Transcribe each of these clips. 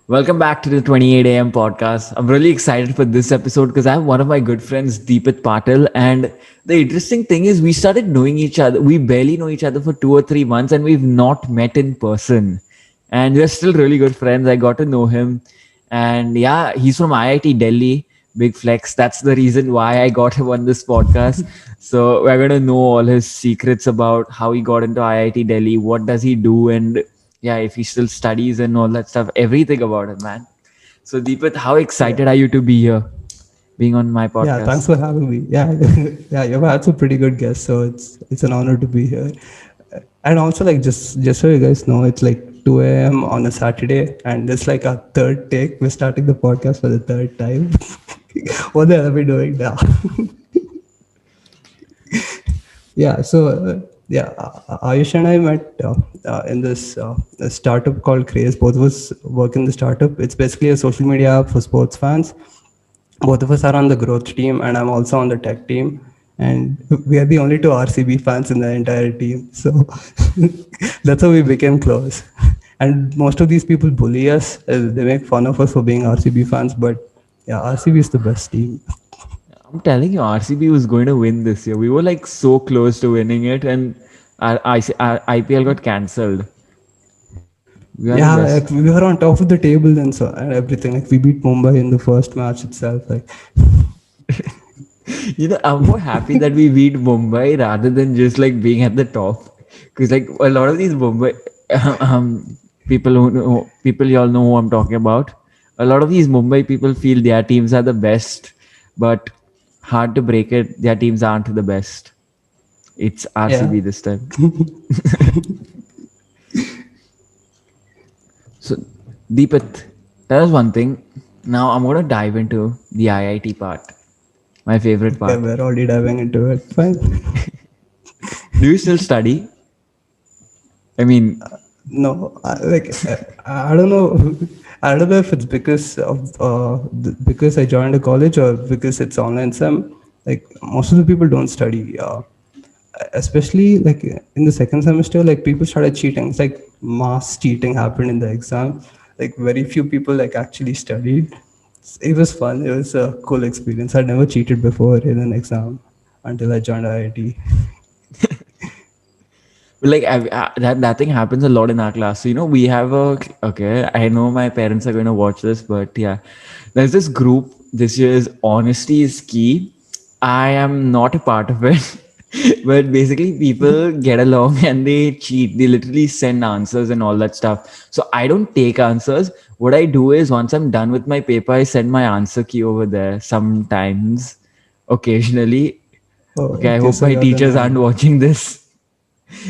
Welcome back to the 28 a.m. podcast. I'm really excited for this episode because I have one of my good friends, Deepit Patil. And the interesting thing is, we started knowing each other. We barely know each other for 2 or 3 months, and we've not met in person. And we're still really good friends. I got to know him. And yeah, he's from IIT Delhi. Big flex. That's the reason why I got him on this podcast. So we're going to know all his secrets about how he got into IIT Delhi, what does he do, and yeah, if he still studies and all that stuff, everything about it, man. So Deepat, how Yeah, excited are you to be here, being on my yeah. Thanks podcast? for having me. Yeah, yeah. You've had some pretty good guests, so it's an honor to be here. And also, like, just so you guys know, it's like 2 a.m. on a Saturday, and it's like our third take. We're starting the podcast for the third time. What the hell are we doing now? Yeah. So, yeah, Ayush and I met in this a startup called Craze. Both of us work in the startup. It's basically a social media app for sports fans. Both of us are on the growth team, and I'm also on the tech team. And we are the only two RCB fans in the entire team. So that's how we became close. And most of these people bully us. They make fun of us for being RCB fans. But yeah, RCB is the best team. I'm telling you, RCB was going to win this year. We were like so close to winning it, and our IPL got cancelled. We are the Yeah, like, best. we were on top of the table and so and everything. Like we beat Mumbai in the first match itself. Like I'm more happy that we beat Mumbai rather than just like being at the top. Because like a lot of these Mumbai people who know, people y'all know who I'm talking about. A lot of these Mumbai people feel their teams are the best, but hard to break it. Their teams aren't the best. It's yeah. RCB this time. So Deepat, tell us one thing. Now I'm gonna dive into the IIT part, my favorite Okay, part. we're already diving into it. Fine. Do you still study? I mean, No, I don't know. I don't know if it's because of because I joined a college or because it's online sem. Like most of the people don't study, especially like in the second semester. Like people started cheating. It's like mass cheating happened in the exam. Like very few people like actually studied. It was fun. It was a cool experience. I'd never cheated before in an exam until I joined IIT. like that thing happens a lot in our class. So we have a okay. I know my parents are going to watch this, but yeah, there's this group. This year is honesty is key. I am not a part of it, but basically people get along and they cheat. They literally send answers and all that stuff. So I don't take answers. What I do is once I'm done with my paper, I send my answer key over there. Sometimes, occasionally. Oh, Okay, I okay. hope So my you're the teachers aren't man. watching this.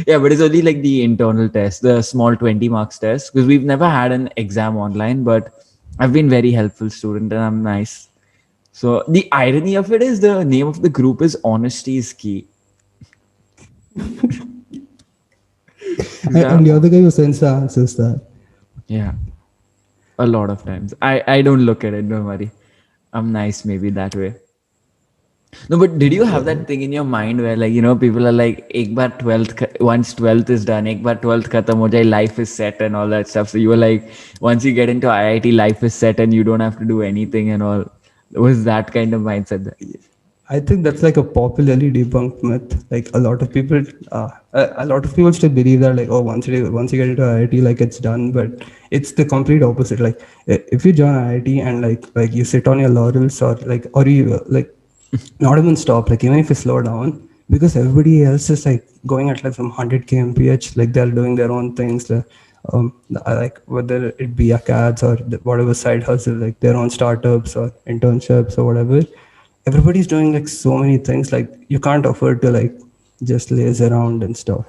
Yeah, but it's only like the internal test, the small 20 marks test, because we've never had an exam online, but I've been very helpful student and I'm nice. So the irony of it is the name of the group is Honesty is Key. Is that, And the other guy who sends the answers that. yeah, a lot of times. I don't look at it, don't worry. I'm nice maybe that way. No, but did you have that thing in your mind where like people are like एक बार 12th once 12th is done एक बार 12th खत्म हो जाए life is set and all that stuff, so you were like once you get into IIT life is set and you don't have to do anything and all, was that kind of mindset that, I think that's like a popularly debunked myth. Like a lot of people still believe that like, oh, once you get into IIT, like it's done. But it's the complete opposite. Like if you join IIT and like you sit on your laurels or you not even stop. Like even if you slow down, because everybody else is like going at like some 100 kmph. Like they're doing their own things. Like whether it be acads or whatever side hustle, like their own startups or internships or whatever, everybody's doing like so many things. Like you can't afford to like just laze around and stuff.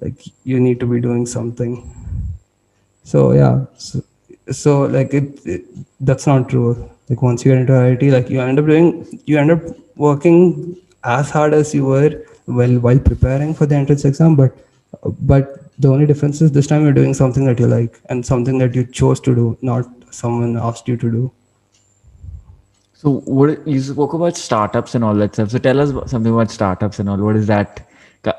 Like you need to be doing something. So yeah, so like that's not true. Like once you get into IIT, like you end up working as hard as you were while preparing for the entrance exam, but the only difference is this time you're doing something that you like and something that you chose to do, not someone asked you to do. so what you spoke about startups and all that stuff, so tell us something about startups and all, what is that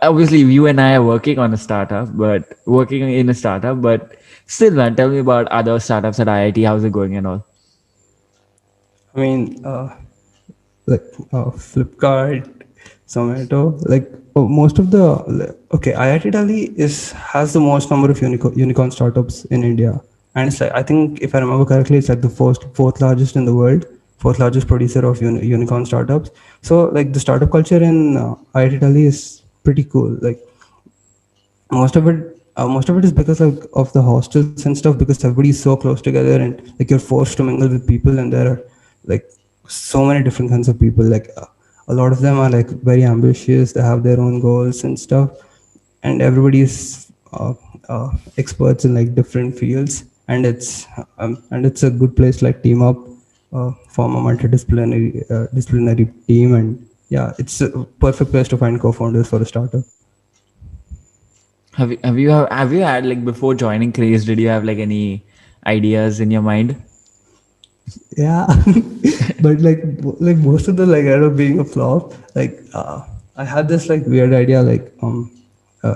Obviously, you and I are working on a startup, but working in a startup, but still, man, tell me about other startups at IIT. How's it going and all? I mean, like Flipkart, Zomato, like most of the okay, IIT Delhi is has the most number of unicorn startups in India, and it's like, I think if I remember correctly, it's like the fourth largest in the world, fourth largest producer of unicorn startups. So like the startup culture in IIT Delhi is pretty cool. Like most of it is because of the hostels and stuff, because everybody's so close together, and like you're forced to mingle with people, and there are like so many different kinds of people. Like a lot of them are like very ambitious, they have their own goals and stuff, and everybody's experts in like different fields, and it's a good place to like team up, form a multidisciplinary disciplinary team, and yeah, it's a perfect place to find co-founders for a startup. Have you had like before joining Craze? Did you have like any ideas in your mind? Yeah, but like most of the like end up being a flop. Like I had this like weird idea, like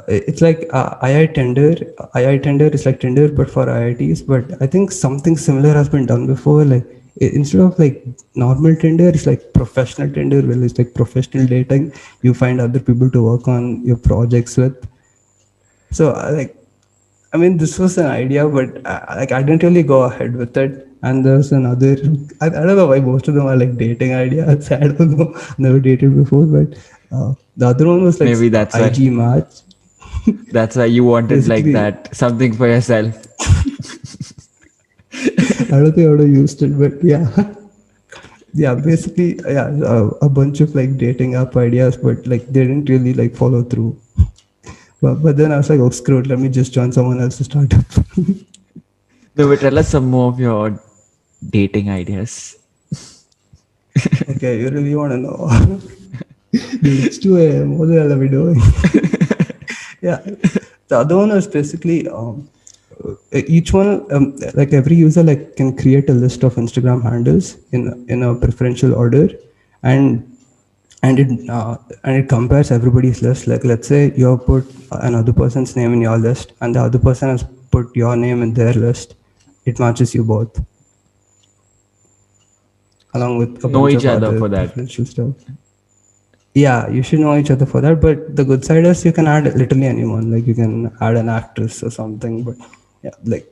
it's like II Tender is like Tinder but for IITs. But I think something similar has been done before. Like instead of like normal Tinder, it's like professional Tinder, where it's like professional dating. You find other people to work on your projects with. So I mean, this was an idea, but like I didn't really go ahead with it. And there's another. I don't know why most of them are like dating ideas. I don't know. Never dated before, but the other one was like Maybe that's why. IG Match. That's why you wanted like Basically, that something for yourself. I don't think I would have used it, but yeah, yeah. Basically, yeah, a bunch of like dating app ideas, but like they didn't really like follow through. But then I was like, oh screw it, let me just join someone else's startup. No, but tell us some more of your dating ideas. Okay, you really want to know? Dude, it's 2 a.m. What the hell are we doing? Yeah, the other one is basically each one, like every user like can create a list of Instagram handles in a preferential order, and and it compares everybody's list. Like let's say you have put another person's name in your list, and the other person has put your name in their list. It matches you both, along with a Know bunch each of other other for that. preferential stuff. Yeah, you should know each other for that. But the good side is you can add literally anyone. Like you can add an actress or something. But yeah, like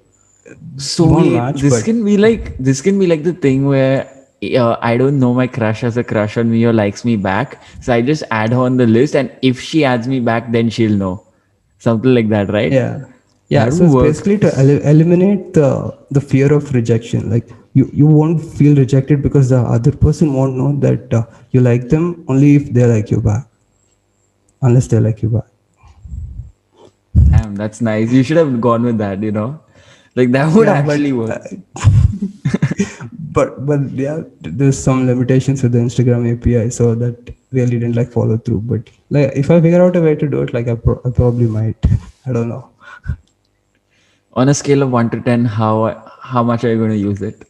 So you won't wait, match. this But can be like the thing where I don't know my crush has a crush on me or likes me back, so I just add her on the list, and if she adds me back, then she'll know, something like that, right? yeah, yeah. That So will it's work. basically to eliminate the fear of rejection. Like you won't feel rejected because the other person won't know that you like them, only if they like you back. Unless they like you back. Damn, that's nice. You should have gone with that. Like that would Yeah, actually work. but yeah, there's some limitations with the Instagram API, so that really didn't like follow through. But like if I figure out a way to do it, like I probably might. I don't know. On a scale of 1 to 10, how much are you going to use it?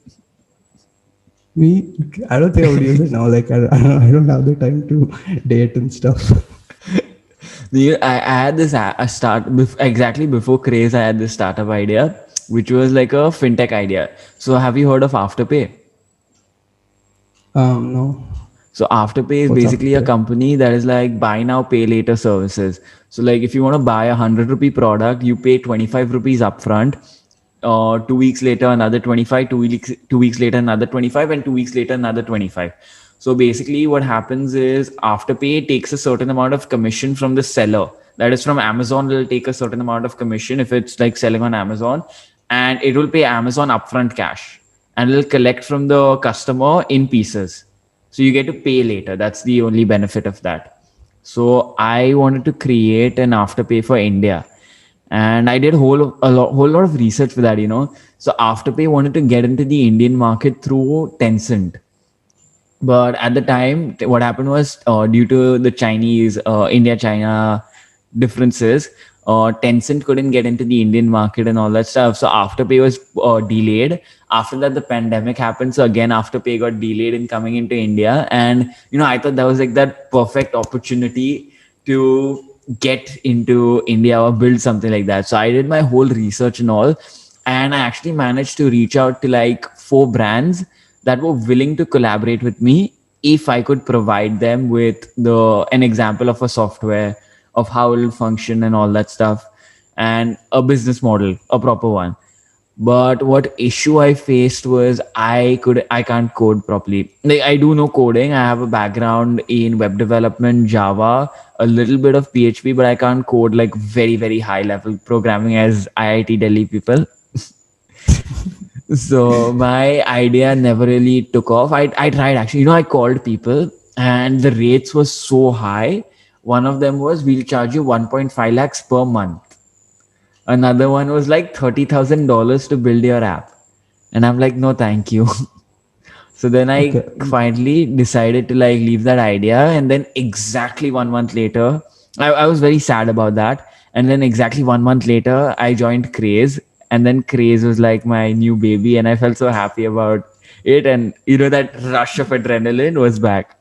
Me, I don't think I would use it now. Like I don't have the time to date and stuff. I had this exactly before Craze. I had this startup idea, which was like a fintech idea. So have you heard of Afterpay? No. So Afterpay is What's basically a after? company that is like buy now, pay later services. So like if you want to buy a 100 rupee product, you pay 25 rupees upfront. 2 weeks later, another 25. 2 weeks later, another 25, and 2 weeks later, another 25. So basically, what happens is Afterpay takes a certain amount of commission from the seller. That is from Amazon, will take a certain amount of commission if it's like selling on Amazon, and it will pay Amazon upfront cash, and it'll collect from the customer in pieces. So you get to pay later. That's the only benefit of that. So I wanted to create an Afterpay for India, and I did whole lot of research for that. So Afterpay wanted to get into the Indian market through Tencent, but at the time what happened was, due to the Chinese India China differences, Tencent couldn't get into the Indian market and all that stuff. So Afterpay was delayed. After that, the pandemic happened, so again Afterpay got delayed in coming into India. And I thought that was like that perfect opportunity to get into India or build something like that. So I did my whole research and all, and I actually managed to reach out to like 4 brands that were willing to collaborate with me if I could provide them with the an example of a software, of how it will function and all that stuff, and a business model, a proper one. But what issue I faced was I can't code properly. Like, I do know coding. I have a background in web development, Java, a little bit of PHP, but I can't code like very, very high level programming as IIT Delhi people. So my idea never really took off. I tried actually. I called people and the rates was so high. One of them was, we'll charge you 1.5 lakhs per month. Another one was like $30,000 to build your app. And I'm like, no, thank you. So then I Okay. finally decided to like leave that idea. And then exactly 1 month later, I was very sad about that. And then exactly 1 month later, I joined Craze. And then Craze was like my new baby. And I felt so happy about it. And that rush of adrenaline was back.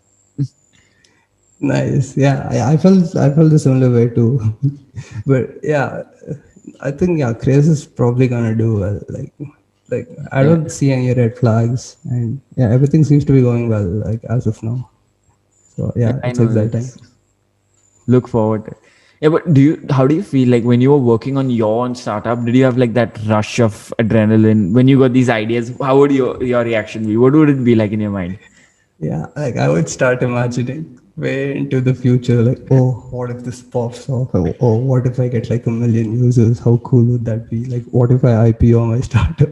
Nice. Yeah, I felt the similar way too. But yeah, I think yeah, Craze is probably gonna do well. Like I Yeah, don't see any red flags, and yeah, everything seems to be going well. Like as of now. So yeah, yeah, I it's know. exciting. Let's look forward to it. Yeah, but how do you feel like when you were working on your own startup? Did you have like that rush of adrenaline when you got these ideas? How would your reaction be? What would it be like in your mind? Yeah, like I would start imagining way into the future, like, oh, what if this pops off? Oh, what if I get like 1 million users? How cool would that be? Like, what if I IPO my startup?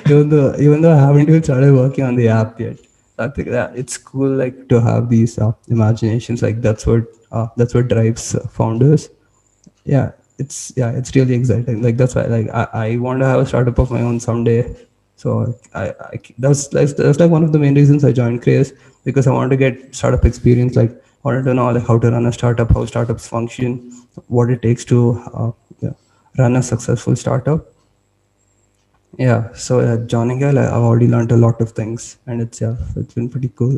Even though I haven't even started working on the app yet, I think that it's cool, like to have these imaginations. Like that's what drives founders. Yeah, it's really exciting. Like that's why like I want to have a startup of my own someday. So that's like one of the main reasons I joined Craze, because I wanted to get startup experience. Like I wanted to know like how to run a startup, how startups function, what it takes to yeah, run a successful startup. Yeah, so joining here, like, I've already learned a lot of things, and it's been pretty cool.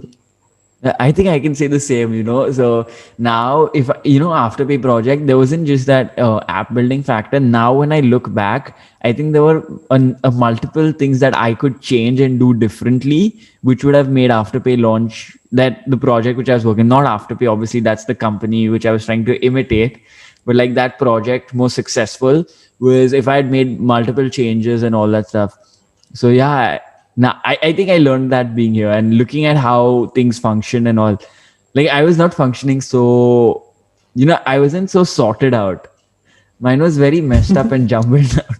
I think I can say the same. So now, if Afterpay project, there wasn't just that app building factor. Now, when I look back, I think there were multiple things that I could change and do differently, which would have made Afterpay launch that the project which I was working. Not Afterpay, obviously, that's the company which I was trying to imitate, but like that project more successful was if I had made multiple changes and all that stuff. So yeah, now I think I learned that being here and looking at how things function and all. Like, I was not functioning so, I wasn't so sorted out. Mine was very messed up and jumbled out.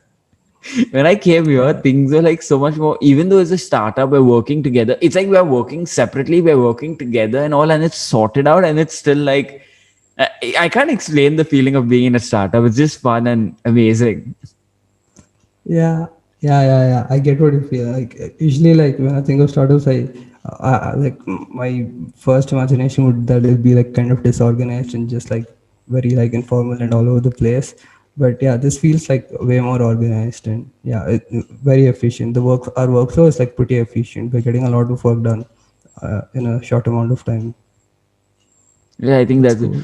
When I came here, Yeah. things were like so much more. Even though it's a startup, we're working together. It's like we're working separately, we're working together and all, and it's sorted out, and it's still like I can't explain the feeling of being in a startup. It's just fun and amazing. Yeah. I get what you feel. Like usually, like when I think of startups, like my first imagination would that it'd be like kind of disorganized and just like very like informal and all over the place. But yeah, this feels like way more organized and yeah, very efficient. Our workflow is like pretty efficient. We're getting a lot of work done in a short amount of time. Yeah, I think It's that's it. cool.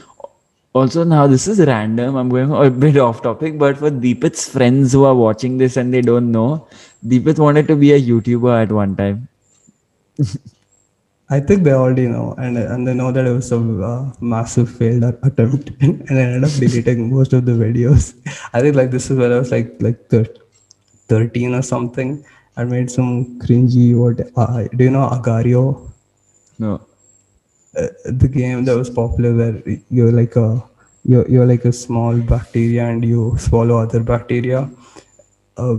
Also, now this is random. I'm going a bit off topic, but for Deepit's friends who are watching this and they don't know, Deepit wanted to be a YouTuber at one time. I think they already know, and they know that it was a massive failed attempt, and I ended up deleting most of the videos. I think like this is where I was like 13 or something. I made some cringy. What do you know Agario, No. the game that was popular where you're like a small bacteria and you swallow other bacteria. Uh,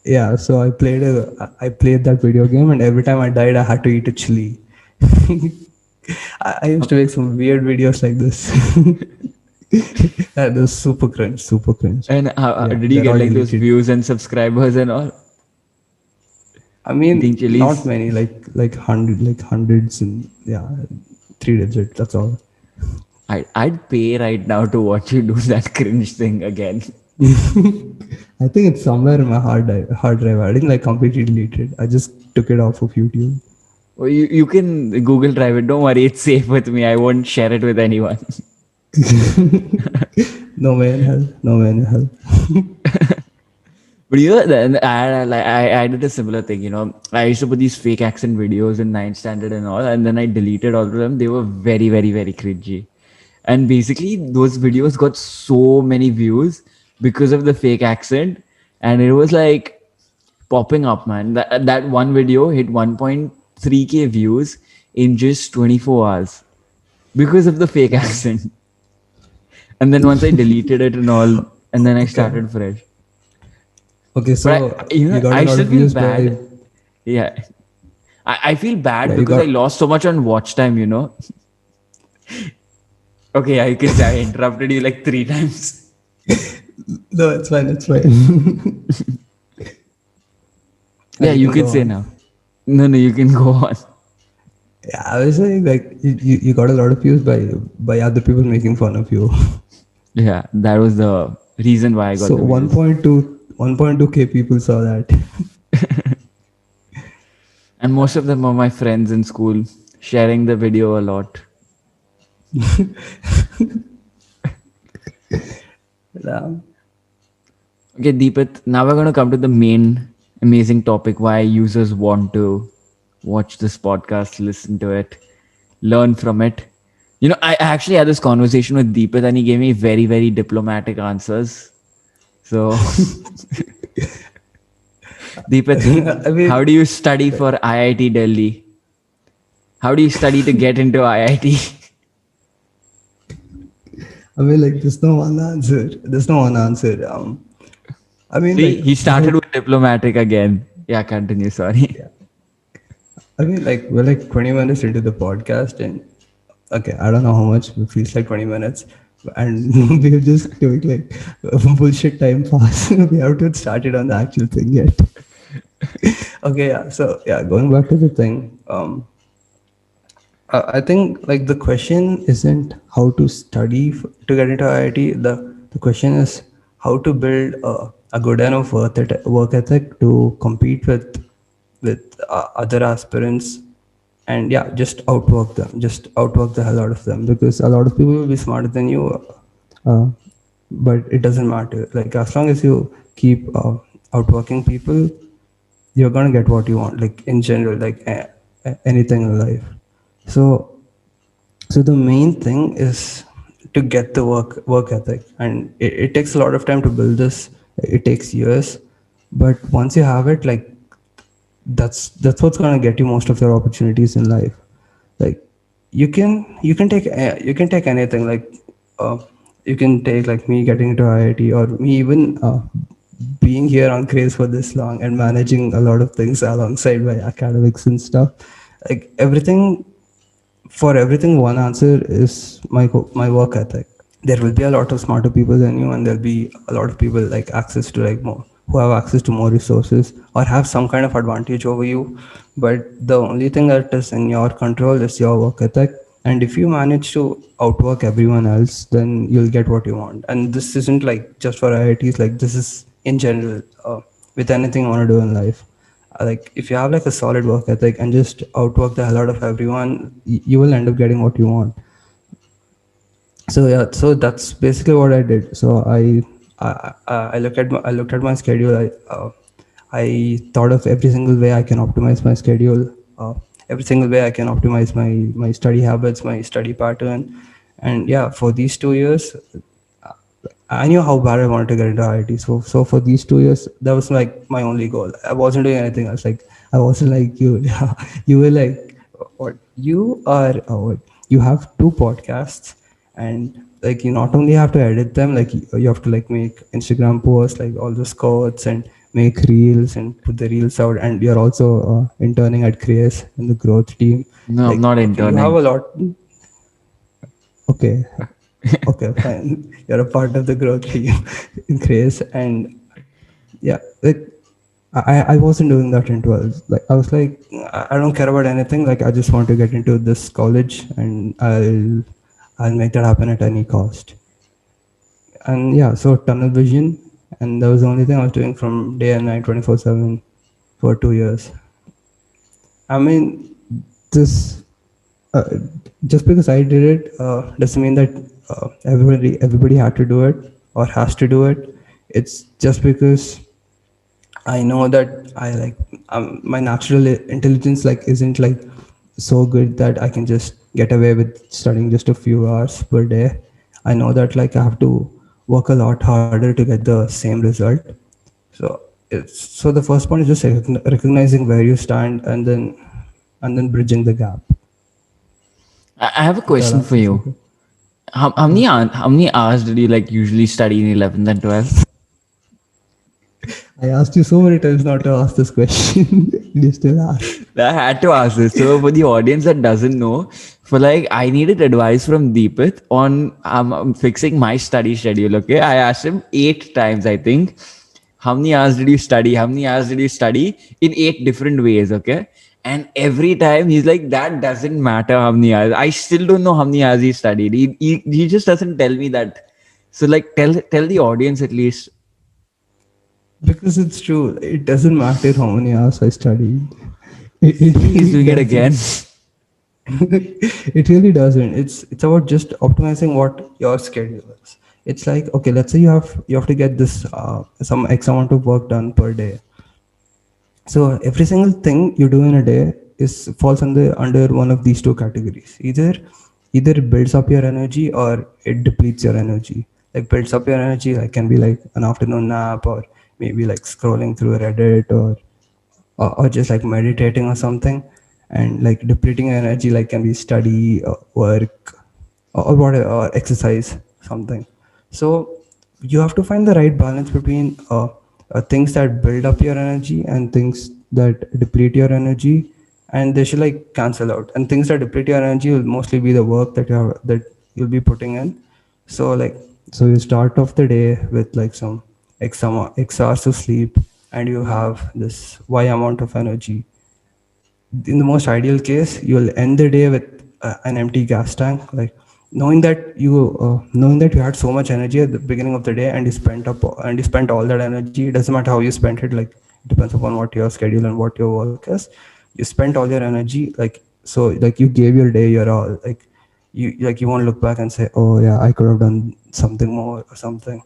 yeah, so I played that video game, and every time I died, I had to eat a chili. I used to make some weird videos like this. That was super cringe, super cringe. And Yeah, did you they're get all like those deleted. views and subscribed and all? I Eating mean, not chilies? many, like hundreds, and yeah, 3 digits. That's all. I'd pay right now to watch you do that cringe thing again. I think it's somewhere in my hard drive. I didn't like completely delete it. I just took it off of YouTube. Well, you can Google Drive it. Don't worry, it's safe with me. I won't share it with anyone. No way in hell. No way in hell. But then I did a similar thing. I used to put these fake accent videos in ninth standard and all, and then I deleted all of them. They were very, very, very cringy, and basically those videos got so many views because of the fake accent, and it was like popping up, man. That one video hit 1.3K views in just 24 hours because of the fake Damn. accent. And then once I deleted it and all, and then I Okay. started fresh. Okay. But So I, you got a I lot of still feel views by. bad. Yeah, I feel Yeah. bad You because got. I lost so much on watch time. Okay, yeah, you can say I interrupted you like three times. No, it's fine. It's fine. Yeah, You you can can go say on. now. No, no, you can go on. Yeah, I was saying like you got a lot of views by other people making fun of you. Yeah, that was the reason why I got So the views. 1.2 people saw that. And most of them are my friends in school, sharing the video a lot. Yeah. Okay, Deepit, now we're going to come to the main amazing topic why users want to watch this podcast, listen to it, learn from it. I actually had this conversation with Deepit and he gave me very, very diplomatic answers. So, Deepit, I how do mean, you study for IIT Delhi? How do you study to get into IIT? like there's no one answer. There's no one answer. I mean, See, like he we started have. with diplomatic again. Yeah, continue. Sorry. Yeah. I mean, like we're like 20 minutes into the podcast, and okay, I don't know how much it feels like 20 minutes, and we're just doing like bullshit time pass. We haven't started on the actual thing yet. Okay, yeah. So yeah, going back to the thing. I think like the question isn't how to study to get into IIT. The question is how to build a good enough work ethic to compete with other aspirants, and yeah, just outwork them, just outwork the hell out of them, because a lot of people will be smarter than you, uh, but it doesn't matter. Like as long as you keep outworking people, you're gonna get what you want. Like in general, like anything in life. So so the main thing is to get the work ethic, and it takes a lot of time to build this. It takes years, but once you have it, like that's what's gonna get you most of your opportunities in life. Like you can take anything. Like uh, you can take like me getting into IIT, or me even being here on Craze for this long and managing a lot of things alongside my academics and stuff. Like everything, for everything, one answer is my work ethic. There will be a lot of smarter people than you, and there'll be a lot of people like access to like more, who have access to more resources or have some kind of advantage over you. But the only thing that is in your control is your work ethic, and if you manage to outwork everyone else, then you'll get what you want. And this isn't like just for IITs, like this is in general, with anything you want to do in life. Like if you have like a solid work ethic and just outwork the hell out of everyone, you will end up getting what you want. So yeah, so that's basically what I did. So I looked at my schedule. I thought of every single way I can optimize my schedule, every single way I can optimize my study habits, my study pattern. And yeah, for these 2 years, I knew how bad I wanted to get into IIT. So for these 2 years, that was like my only goal. I wasn't doing anything else. Like I wasn't like you. You were like, what? You are what? You have two podcasts, and like you not only have to edit them, like you have to like make Instagram posts, like all those quotes, and make reels and put the reels out. And you're also interning at Crease in the growth team. No, I'm Like not okay, you have interning. a lot. Okay, okay, fine. You're a part of the growth team in Grace, and yeah, like I wasn't doing that in 12. Like I was like, I don't care about anything. Like I just want to get into this college, and I'll make that happen at any cost. And yeah, so tunnel vision, and that was the only thing I was doing from day and night, 24/7, for 2 years. I mean, this uh, just because I did it doesn't mean that everybody had to do it or has to do it. It's just because I know that I like my natural intelligence like isn't like so good that I can just get away with studying just a few hours per day. I know that like I have to work a lot harder to get the same result. So so the first point is just recognizing where you stand and then bridging the gap. I have a If that question for answers your you. question. How many hours did you like usually study in 11th and 12th? I asked you so many times not to ask this question. You still ask. I had to ask this. So for the audience that doesn't know, for like I needed advice from Deepit on fixing my study schedule. Okay, I asked him 8 times. I think. How many hours did you study? How many hours did you study in 8 different ways? Okay, and every time he's like, that doesn't matter how many hours. I still don't know how many hours he studied. He just doesn't tell me that. So like tell the audience at least. Because it's true. It doesn't matter how many hours I studied. It See, he's really doing it again. doesn't. It really doesn't. It's about just optimizing what your schedule is. It's like, okay, let's say you have to get this some X amount of work done per day. So every single thing you do in a day is falls under one of these two categories. Either it builds up your energy or it depletes your energy. Like builds up your energy, like can be like an afternoon nap or maybe like scrolling through Reddit or just like meditating or something. And like depleting your energy like can be study or work or whatever or exercise something. So you have to find the right balance between things that build up your energy and things that deplete your energy, and they should like cancel out. And things that deplete your energy will mostly be the work that you'll be putting in. So like, so you start off the day with like some X hours of sleep, and you have this Y amount of energy. In the most ideal case, you'll end the day with an empty gas tank, like knowing that you had so much energy at the beginning of the day, and you spent all that energy. It doesn't matter how you spent it, like it depends upon what your schedule and what your work is. You spent all your energy, like, so like you gave your day your all, like you won't look back and say, oh yeah, I could have done something more or something.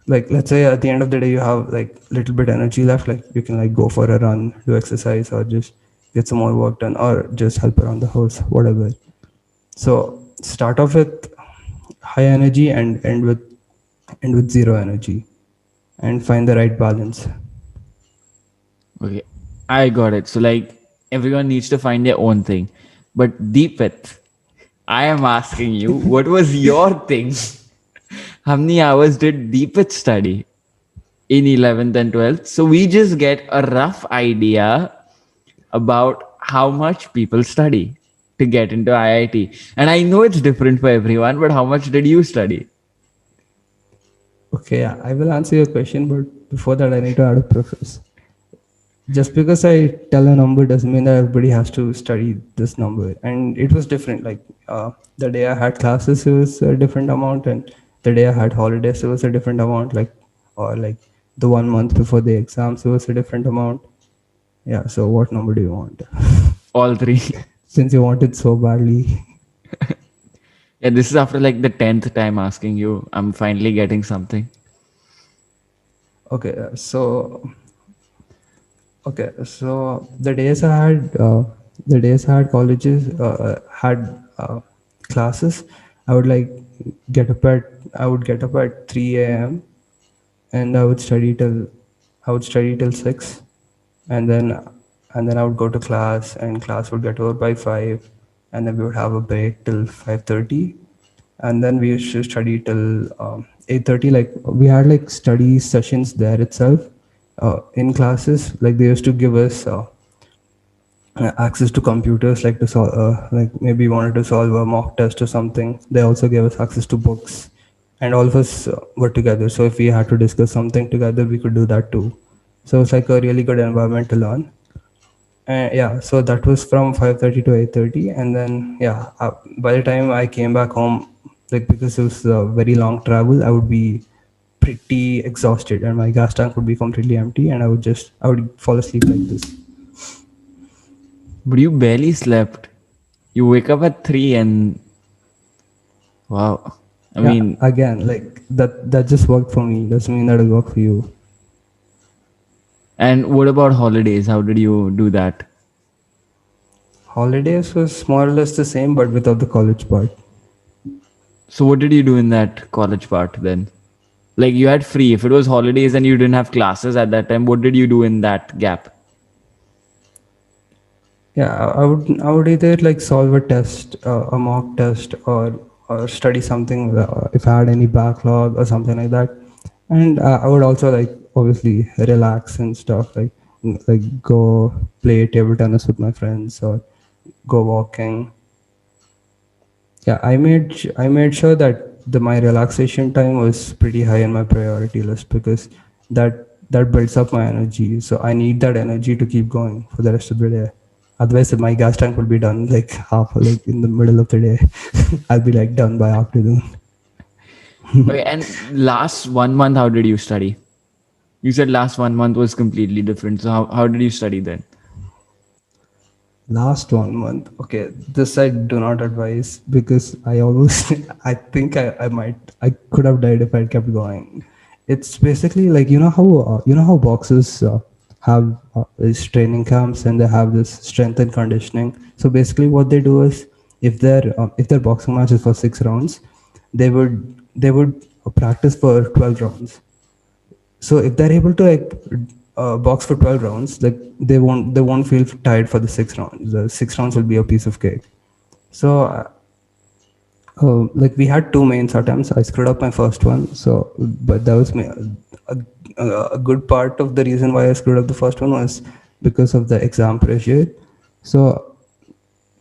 Like let's say at the end of the day you have like little bit energy left, like you can like go for a run, do exercise, or just get some more work done, or just help around the house, whatever. So start off with high energy and end with zero energy, and find the right balance. Okay, I got it. So like everyone needs to find their own thing. But Deepit, I am asking you, what was your thing? How many hours did Deepit study in 11th and 12th? So we just get a rough idea about how much people study to get into IIT. And I know it's different for everyone, but how much did you study? Okay, yeah, I will answer your question, but before that I need to add a preface. Just because I tell a number doesn't mean that everybody has to study this number. And it was different. Like the day I had classes, it was a different amount, and the day I had holidays, it was a different amount. Like, or like the 1 month before the exams, it was a different amount. Yeah. So what number do you want? All three. Since you want it so badly. Yeah, this is after like the 10th time asking you. I'm finally getting something. Okay. So the days I had colleges, classes, I would like I would get up at 3 a.m. and I would study till 6, and then I would go to class, and class would get over by 5, and then we would have a break till 5:30, and then we used to study till 8:30. Like we had like study sessions there itself, in classes. Like they used to give us access to computers, like to solve, like maybe we wanted to solve a mock test or something. They also gave us access to books, and all of us were together. So if we had to discuss something together, we could do that too. So it's like a really good environment to learn. Yeah, so that was from 5:30 to 8:30, and then yeah, by the time I came back home, like because it was a very long travel, I would be pretty exhausted, and my gas tank would be completely empty, and I would fall asleep like this. But you barely slept. You wake up at 3 and wow. I Yeah, mean, again, like that just worked for me. Doesn't mean that it'll work for you. and what about holidays? How did you do that? Holidays was more or less the same, but without the college part. So what did you do in that college part then? Like you had free. If it was holidays and you didn't have classes at that time, what did you do in that gap? Yeah, I would either like solve a test, a mock test, or study something if I had any backlog or something like that. And I would also like obviously relax and stuff like go play table tennis with my friends or go walking. Yeah, I made sure that my relaxation time was pretty high in my priority list because that builds up my energy. So I need that energy to keep going for the rest of the day. Otherwise, my gas tank will be done like half like in the middle of the day. I'll be like done by afternoon. Okay, and last 1 month, how did you study? You said last 1 month was completely different. So how did you study then? Last 1 month. Okay, this I do not advise because I almost I think I could have died if I kept going. It's basically like you know how boxers have these training camps and they have this strength and conditioning. So basically, what they do is if their boxing match is for 6 rounds, they would practice for 12 rounds. So if they're able to like box for 12 rounds, like they won't feel tired for the 6 rounds. The 6 rounds will be a piece of cake. So like we had two mains attempts. I screwed up my first one. So but that was a, a good part of the reason why I screwed up the first one was because of the exam pressure. So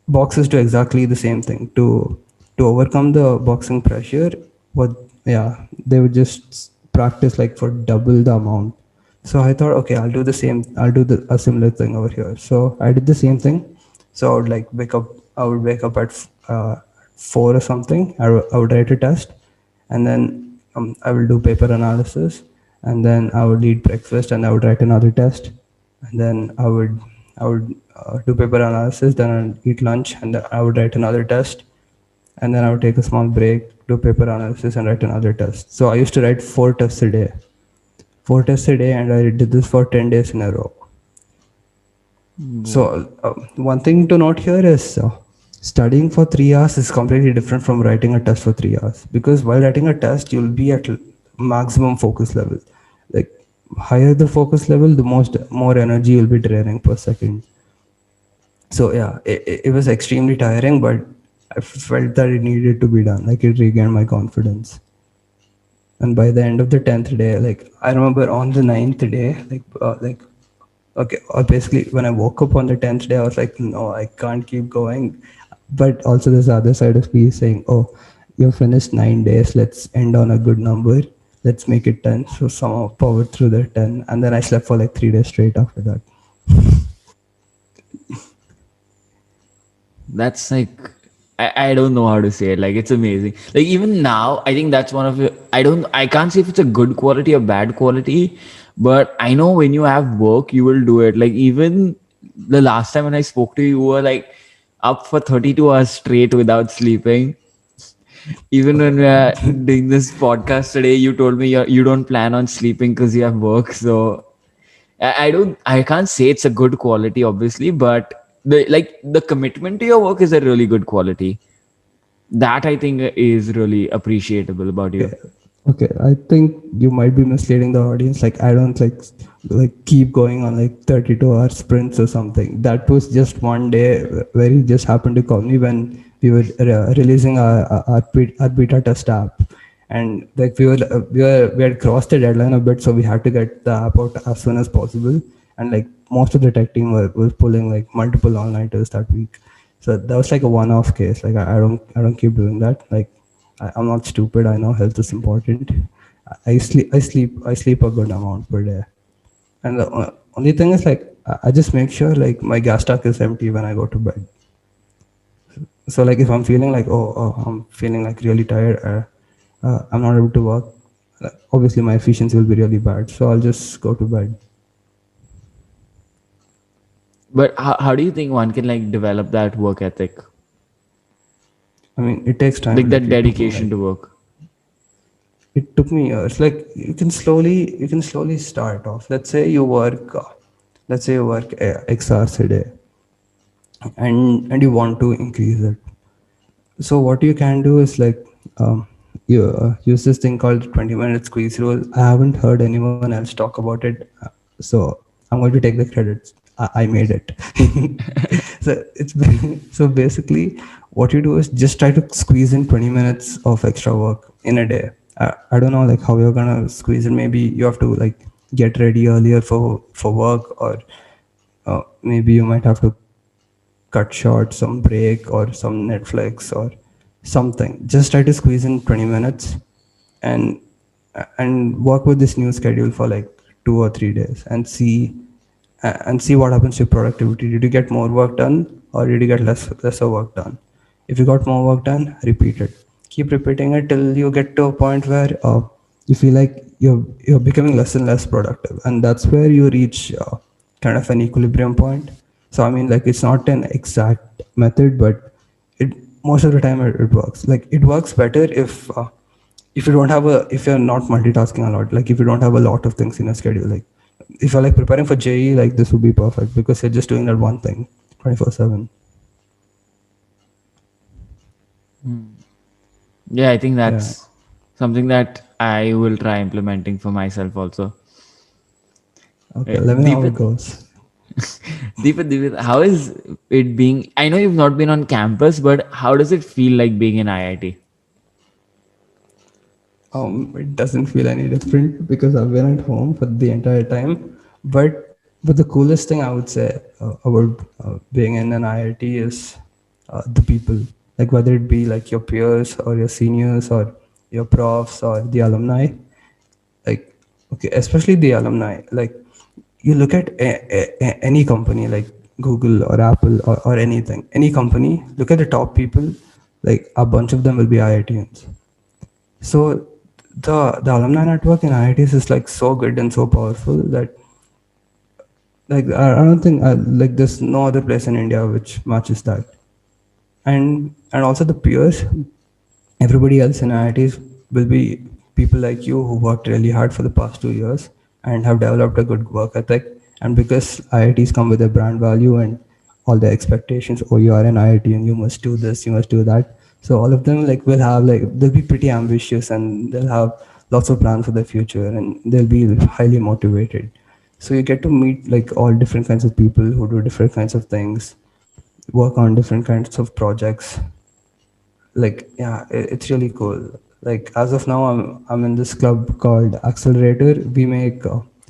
boxers do exactly the same thing to overcome the boxing pressure. What Yeah, they would just practice like for double the amount. So I thought, okay, I'll do a similar thing over here. So I did the same thing. So I would wake up at 4 or something. I would write a test, and then I will do paper analysis, and then I would eat breakfast, and I would write another test, and then I would do paper analysis, then I'd eat lunch, and then I would write another test, and then I would take a small break, do paper analysis, and write another test. So I used to write 4 tests a day, 4 tests a day, and I did this for 10 days in a row. So one thing to note here is studying for 3 hours is completely different from writing a test for 3 hours, because while writing a test you'll be at maximum focus level. Like higher the focus level, the more energy you'll be draining per second. So yeah, it was extremely tiring, but I felt that it needed to be done. Like it regained my confidence. And by the end of the 10th day, like I remember on the ninth day, like okay, or basically when I woke up on the 10th day, I was like, no, I can't keep going. But also there's the other side of me saying, oh, you finished 9 days, let's end on a good number, let's make it 10. So somehow powered through the 10, and then I slept for like 3 days straight after that. That's like I don't know how to say it. Like it's amazing. Like even now, I think that's one of the I can't say if it's a good quality or bad quality, but I know when you have work, you will do it. Like even the last time when I spoke to you, you were like up for 32 hours straight without sleeping. Even when we are doing this podcast today, you told me you don't plan on sleeping because you have work. So I can't say it's a good quality, obviously, but the commitment to your work is a really good quality. That I think is really appreciable about Okay. you. Okay, I think you might be misleading the audience. Like I don't like keep going on like 32-hour sprints or something. That was just one day where he just happened to call me when we were releasing our beta test app, and like we had crossed the deadline a bit, so we had to get the app out as soon as possible. And like most of the tech team was pulling like multiple all-nighters that week. So that was like a one-off case. Like I don't keep doing that. Like I'm not stupid. I know health is important. I sleep a good amount per day. And the only thing is like I just make sure like my gas tank is empty when I go to bed. So like if I'm feeling like I'm feeling like really tired, I'm not able to work. Obviously my efficiency will be really bad. So I'll just go to bed. But how do you think one can like develop that work ethic, I mean, it takes time. like Like that it took me dedication like to work? it took me years. Like you can slowly start off. Let's say you work X hours a day, and you want to increase it. So what you can do is like, you use this thing called 20-minute squeeze rule. I haven't heard anyone else talk about it, so I'm going to take the credits. I made it. So so basically, what you do is just try to squeeze in 20 minutes of extra work in a day. I don't know like how you're gonna squeeze it. Maybe you have to like get ready earlier for work, or maybe you might have to cut short some break or some Netflix or something. Just try to squeeze in 20 minutes, and work with this new schedule for like 2 or 3 days, and see what happens to your productivity. Did you get more work done, or did you get lesser work done? If you got more work done, repeat it. Keep repeating it till you get to a point where you feel like you're becoming less and less productive, and that's where you reach kind of an equilibrium point. So I mean, like, it's not an exact method, but it most of the time it works. Like, it works better if you don't have a if you're not multitasking a lot. Like, if you don't have a lot of things in your schedule. Like, if you're like preparing for JE, like, this would be perfect because you're just doing that one thing 24/7. Yeah, I think Yeah. that's something that I will try implementing for myself also. Okay, let me know how it Deepit, goes. Deepit, how is it being? I know you've not been on campus, but how does it feel like being in IIT? It doesn't feel any different because I've been at home for the entire time. But the coolest thing I would say about being in an IIT is the people. Like, whether it be like your peers or your seniors or your profs or the alumni. Like, okay, especially the alumni. Like, you look at any company like Google or Apple, or anything, any company. Look at the top people. Like, a bunch of them will be IITians. So the alumni network in IITs is like so good and so powerful that, like, I don't think like there's no other place in India which matches that. And also the peers, everybody else in IITs will be people like you who worked really hard for the past 2 years and have developed a good work ethic. And because IITs come with a brand value and all the expectations, oh, you are an IIT and you must do this, you must do that. So all of them like will have like they'll be pretty ambitious, and they'll have lots of plans for the future, and they'll be highly motivated. So you get to meet like all different kinds of people who do different kinds of things, work on different kinds of projects. Like, yeah, it's really cool. Like, as of now, I'm in this club called Accelerator. We make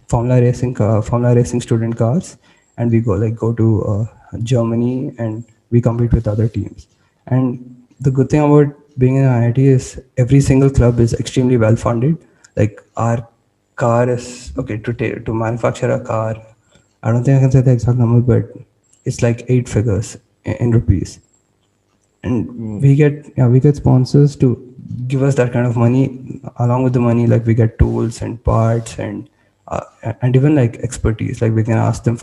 formula racing student cars, and we go to Germany, and we compete with other teams. And the good thing about being in IIT is every single club is extremely well funded. Like, our car is okay to manufacture a car. I don't think I can say the exact number, but it's like 8 figures in rupees. And Mm. we get sponsors to give us that kind of money. Along with the money, like, we get tools and parts, uh, and even like expertise. Like, we can ask them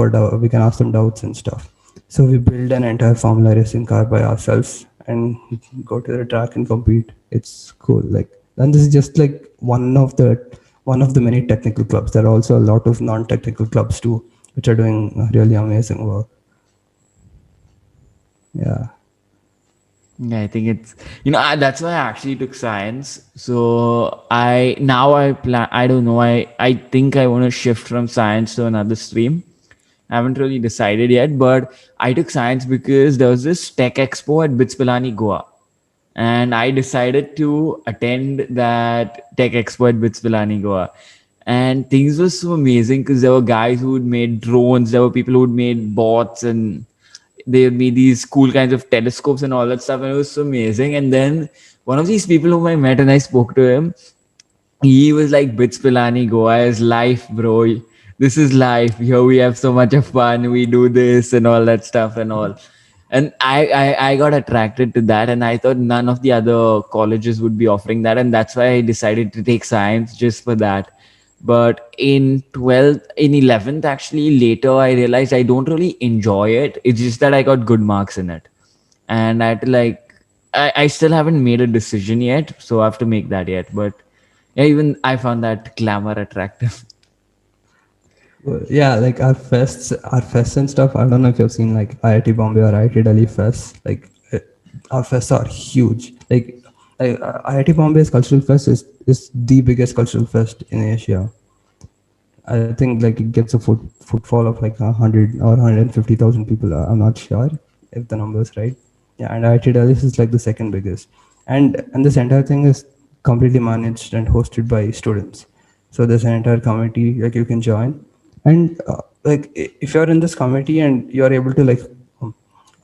doubts and stuff. So we build an entire formula racing car by ourselves and go to the track and compete. It's cool. Like, and this is just like one of the many technical clubs. There are also a lot of non-technical clubs too, which are doing really amazing work. Yeah. Yeah, I think it's that's why I actually took science. So I plan. I don't know. I think I want to shift from science to another stream. I haven't really decided yet, but I took science because there was this tech expo at Bits Pilani, Goa, and I decided to attend that tech expo at Bits Pilani, Goa. And things were so amazing because there were guys who had made drones, there were people who had made bots, and they made these cool kinds of telescopes and all that stuff, and it was so amazing. And then one of these people whom I met and I spoke to him, he was like, Bits Pilani, Goa is life, bro. This is life. Here we have so much of fun. We do this and all that stuff and all. And I got attracted to that, and I thought none of the other colleges would be offering that. And that's why I decided to take science just for that. But in 12th, in 11th, actually, later I realized I don't really enjoy it. It's just that I got good marks in it. And I had to like, I still haven't made a decision yet. So I have to make that yet. But Yeah, even I found that glamour attractive. Yeah, like our fests and stuff. I don't know if you've seen like IIT Bombay or IIT Delhi fests. Like our fests are huge. Like IIT Bombay's cultural fest is the biggest cultural fest in Asia. I think like it gets a footfall of like 100 or 150,000 people. I'm not sure if the number is right. Yeah, and IIT Delhi is like the second biggest, and this entire thing is completely managed and hosted by students. So there's an entire committee like you can join, and if you're in this committee and you're able to like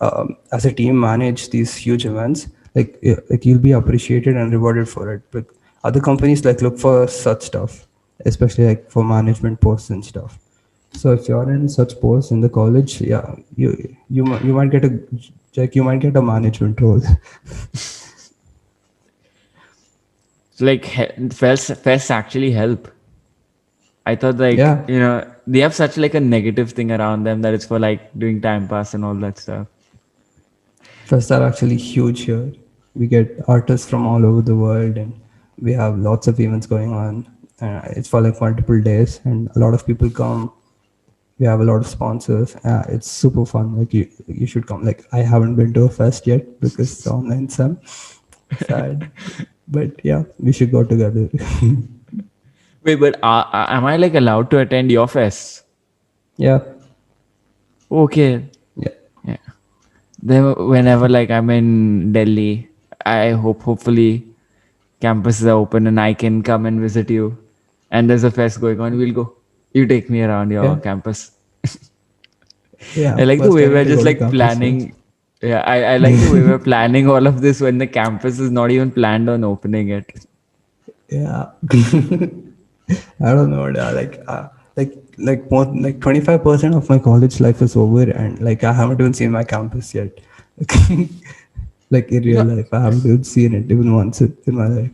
um, as a team manage these huge events, like you'll be appreciated and rewarded for it. But other companies like look for such stuff, especially like for management posts and stuff. So if you're in such posts in the college, yeah, you might get a like you might get a management role. So like fests actually help. I thought like, Yeah, they have such like a negative thing around them that it's for like doing time pass and all that stuff. fests are actually huge here. We get artists from all over the world, and we have lots of events going on. It's for like multiple days, and a lot of people come. We have a lot of sponsors. It's super fun. Like you should come. Like I haven't been to a fest yet because it's online. Some sad, but yeah, we should go together. Wait, but am I like allowed to attend your fest? Yeah, Okay. yeah, Yeah. Then whenever like I'm in Delhi, I hopefully campuses are open and I can come and visit you. And there's a fest going on, we'll go. You take me around yeah, your campus. yeah. I like the First, I way need we're to just go to like campus first. planning. Yeah, I like the way we're planning all of this when the campus is not even planned on opening it. Yeah, I don't know. Like more like 25% of my college life is over, and like I haven't even seen my campus yet. Like in You real know, life, I haven't even seen it even once in my life.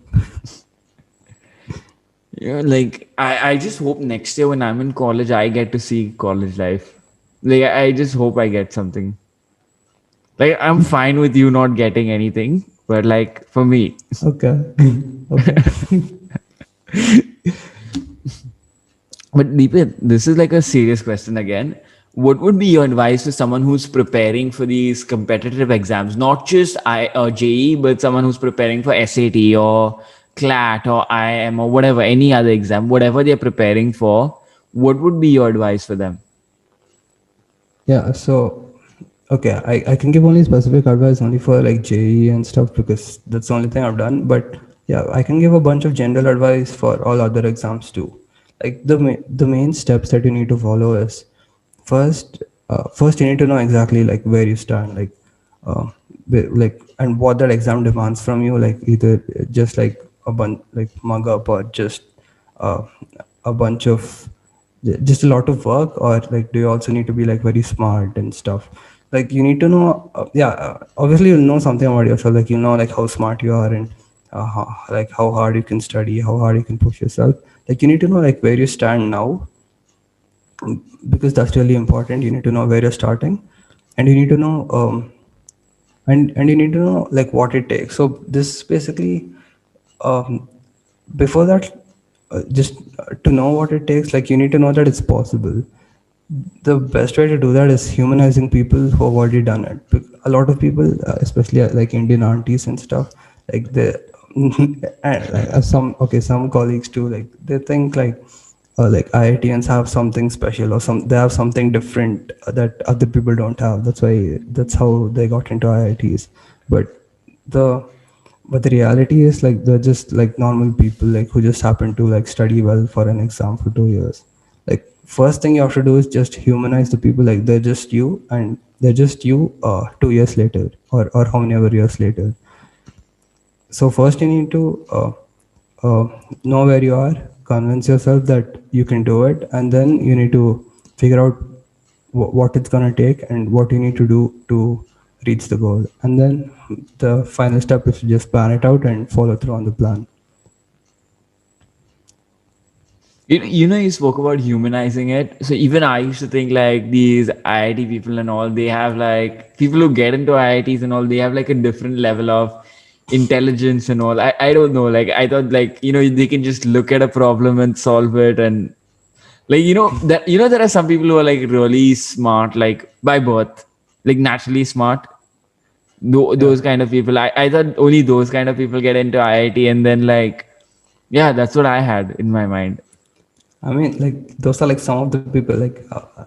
like I just hope next year when I'm in college, I get to see college life. Like I just hope I get something. Like I'm fine with you not getting anything, but like for me. Okay, okay. But Deepit, this is like a serious question again. What would be your advice to someone who's preparing for these competitive exams, not just JEE, but someone who's preparing for SAT or CLAT or IIM or whatever, any other exam, whatever they're preparing for? What would be your advice for them? Yeah, so okay, I can give only specific advice only for like JE and stuff because that's the only thing I've done. But yeah, I can give a bunch of general advice for all other exams too. Like the main steps that you need to follow is first you need to know exactly like where you stand, like and what that exam demands from you. Like either just like a bunch like mug up or just uh, a bunch of just a lot of work, or like do you also need to be like very smart and stuff. Like you need to know obviously you'll know something about yourself, like you know like how smart you are, and like how hard you can study, how hard you can push yourself. Like you need to know like where you stand now, because that's really important. You need to know where you're starting, and you need to know and you need to know like what it takes. So this basically um, before that just to know what it takes, like you need to know that it's possible. The best way to do that is humanizing people who have already done it. A lot of people, especially like Indian aunties and stuff, like they and like some colleagues too, like they think like IITians have something special, or they have something different that other people don't have. That's how they got into IITs. But the the reality is like they're just like normal people like who just happen to like study well for an exam for 2 years. Like first thing you have to do is just humanize the people, like they're just you, and they're just you 2 years later, or how many ever years later. So first you need to uh, know where you are, convince yourself that you can do it, and then you need to figure out what it's going to take and what you need to do to reach the goal. And then the final step is to just plan it out and follow through on the plan. You spoke about humanizing it. So even I used to think like these IIT people and all, they have like people who get into IITs and all, they have like a different level of intelligence and all. I don't know. Like I thought, like, they can just look at a problem and solve it. And like, that, there are some people who are like really smart, like by birth, like naturally smart. Yeah. Those kind of people. I thought only those kind of people get into IIT, and then like, yeah, that's what I had in my mind. I mean, like those are like some of the people. Like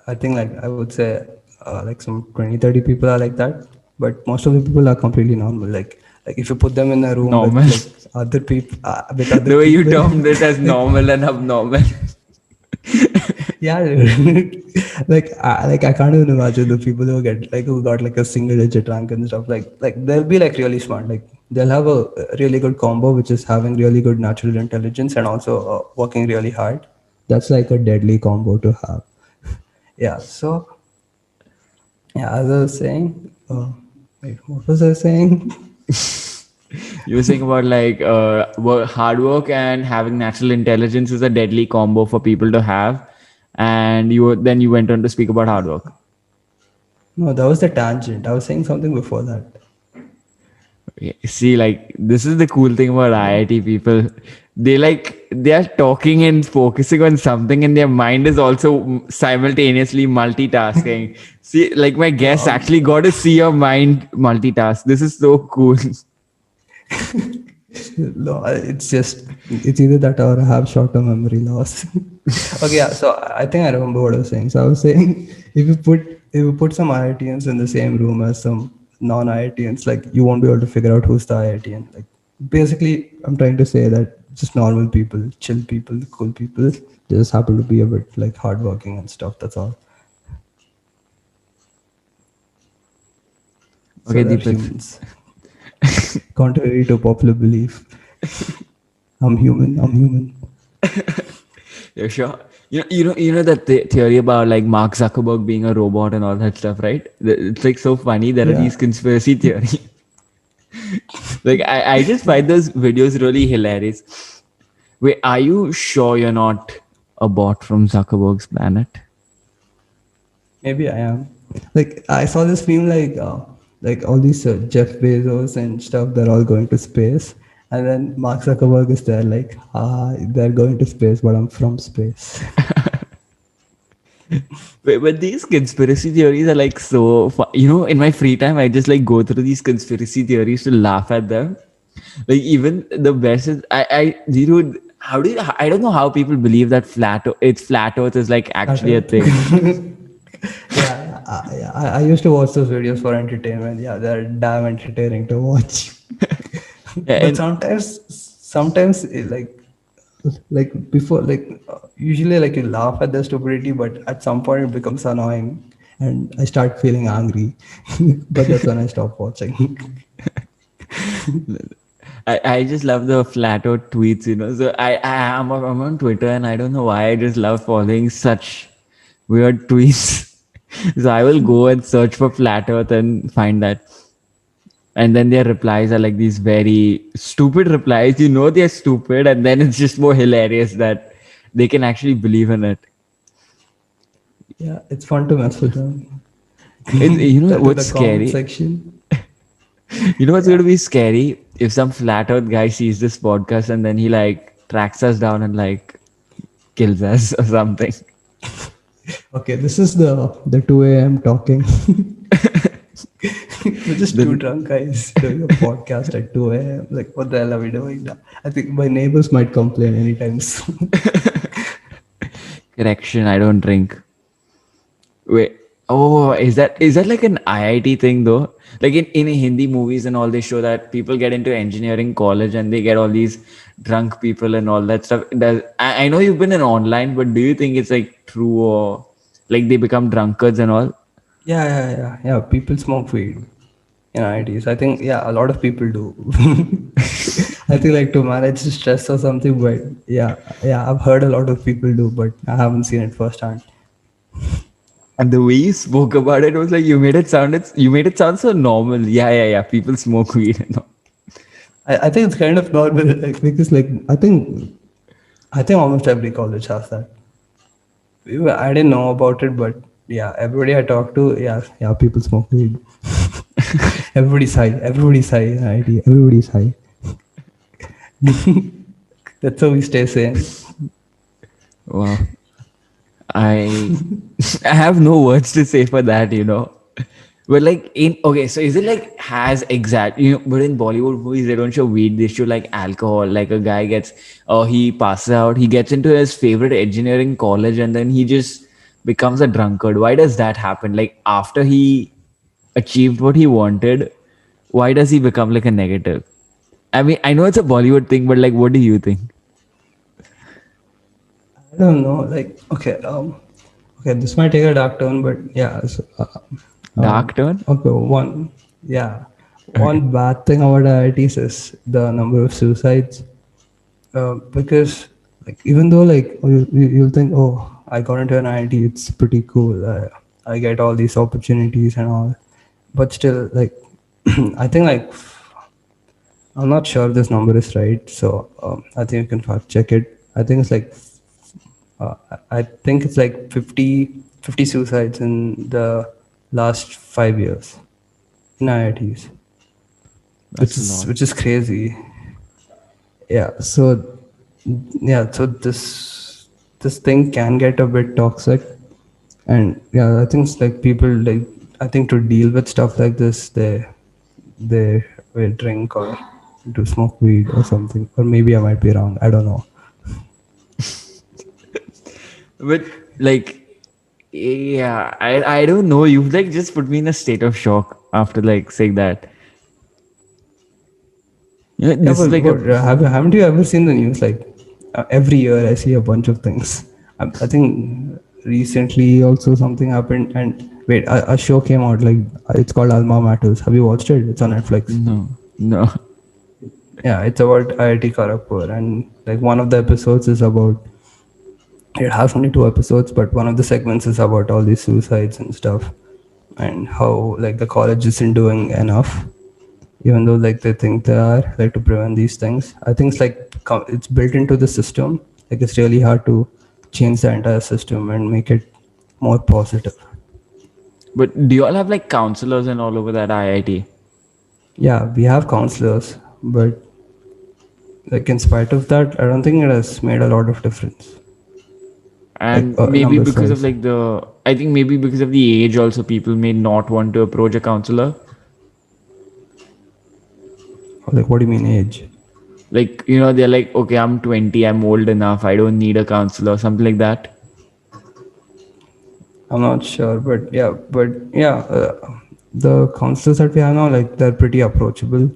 I think, like I would say, like some 20, 30 people are like that. But most of the people are completely normal. Like if you put them in a room with Normal. like other people, with other The way you people, termed it as like normal and abnormal. yeah, like I can't even imagine the people who got like a single digit rank and stuff. Like they'll be like really smart. Like they'll have a really good combo, which is having really good natural intelligence and also working really hard. That's like a deadly combo to have. Yeah. So yeah, as I was saying, wait, what was I saying? You were saying about like hard work and having natural intelligence is a deadly combo for people to have, and then you went on to speak about hard work. No, that was the tangent. I was saying something before that. Okay. See, like this is the cool thing about IIT people. They are talking and focusing on something, and their mind is also simultaneously multitasking. See, like my No, guest actually got to see your mind multitask. This is so cool. no, it's either that or I have short-term memory loss. Okay, yeah. So I think I remember what I was saying. So I was saying if you put some IITians in the same room as some non-IITians, like you won't be able to figure out who's the IITian. Like basically, I'm trying to say that just normal people, chill people, cool people, they just happen to be a bit like hardworking and stuff. That's all. So Okay, they're Deepit. humans, contrary to popular belief. I'm human. I'm human. Yeah, sure. You know that theory about like Mark Zuckerberg being a robot and all that stuff, right? It's like so funny. There are Yeah. these conspiracy theories. Like I just find those videos really hilarious. Wait, are you sure you're not a bot from Zuckerberg's planet? Maybe I am. Like I saw this meme like all these Jeff Bezos and stuff. They're all going to space, and then Mark Zuckerberg is there like, they're going to space, but I'm from space. But these conspiracy theories are like so in my free time, I just like go through these conspiracy theories to laugh at them. Like even the best is how do you, I don't know how people believe that it's flat earth is like Flat actually a Earth. thing. Yeah, I used to watch those videos for entertainment. Yeah, they're damn entertaining to watch. Yeah, But and sometimes like before usually like you laugh at the stupidity, but at some point it becomes annoying, and I start feeling angry. But that's when I stop watching. I just love the flat earth tweets. So I'm on Twitter, and I don't know why I just love following such weird tweets. So I will go and search for flat earth and find that. And then their replies are like these very stupid replies. They're stupid, and then it's just more hilarious that they can actually believe in it. Yeah, it's fun to mess with them. It's That in what's the comment scary. section. What's going Yeah. to be scary if some flat earth guy sees this podcast and then he like tracks us down and like kills us or something. Okay, this is the 2 a.m. talking. We're just two Then drunk guys doing a podcast at 2 a.m. Like, what the hell are we doing now? I think my neighbors might complain anytime soon. correction, I don't drink. Wait. Oh, is that like an IIT thing though? Like in Hindi movies and all, they show that people get into engineering college and they get all these drunk people and all that stuff. I know you've been in online, but do you think it's like true, or like they become drunkards and all? Yeah. People smoke weed in IITs. I think, yeah, a lot of people do. I think like to manage stress or something, but yeah, I've heard a lot of people do, but I haven't seen it firsthand. And the way you spoke about it was like you made it sound so normal. Yeah. People smoke weed and all. I think it's kind of normal, like, because like I think almost every college has that. I didn't know about it, but yeah, everybody I talked to, yeah, people smoke weed. Everybody's high. Everybody's high in IIT. Everybody's high. That's how we stay sane. Wow. I I have no words to say for that, you know. But like in okay, so is it like has exact you know, but in Bollywood movies they don't show weed, they show like alcohol. Like a guy gets he passes out, he gets into his favorite engineering college and then he just becomes a drunkard. Why does that happen? Like after he achieved what he wanted, why does he become like a negative? I mean, I know it's a Bollywood thing, but like what do you think? I don't know. Like, okay, this might take a dark turn, but yeah. So, Dark turn? okay, yeah, Okay. one bad thing about IITs is the number of suicides. Because, like, even though like you'll think, oh, I got into an IIT, it's pretty cool. I get all these opportunities and all, but still, like, I think like I'm not sure this number is right, so I think you can fact check it. I think it's like I think it's like 50 suicides in the last 5 years in IITs, That's a lot. which is crazy. Yeah. So yeah. So this thing can get a bit toxic, and yeah, I think it's like people like I think to deal with stuff like this, they will drink or do smoke weed or something, or maybe I might be wrong. I don't know. But like, yeah, I don't know. You've like just put me in a state of shock after like saying that. You know, Yeah, this is but like a what haven't you ever seen the news? Like every year, I see a bunch of things. I think recently also something happened. And wait, a show came out like it's called Alma Matters. Have you watched it? It's on Netflix. no, no. Yeah, it's about IIT Kharagpur, and like one of the episodes is about. It has only 2 episodes, but one of the segments is about all these suicides and stuff, and how like the college isn't doing enough even though like they think they are like to prevent these things. I think it's like it's built into the system. Like it's really hard to change the entire system and make it more positive. But do you all have like counselors and all over that IIT? Yeah, we have counselors, but like in spite of that, I don't think it has made a lot of difference, like And maybe numbers because of wise. like I think maybe because of the age also, people may not want to approach a counselor. Like what do you mean age? Like, you know, they're like, okay, I'm 20, I'm old enough, I don't need a counselor, something like that. I'm not sure, but yeah, the counselors that we have now, like they're pretty approachable.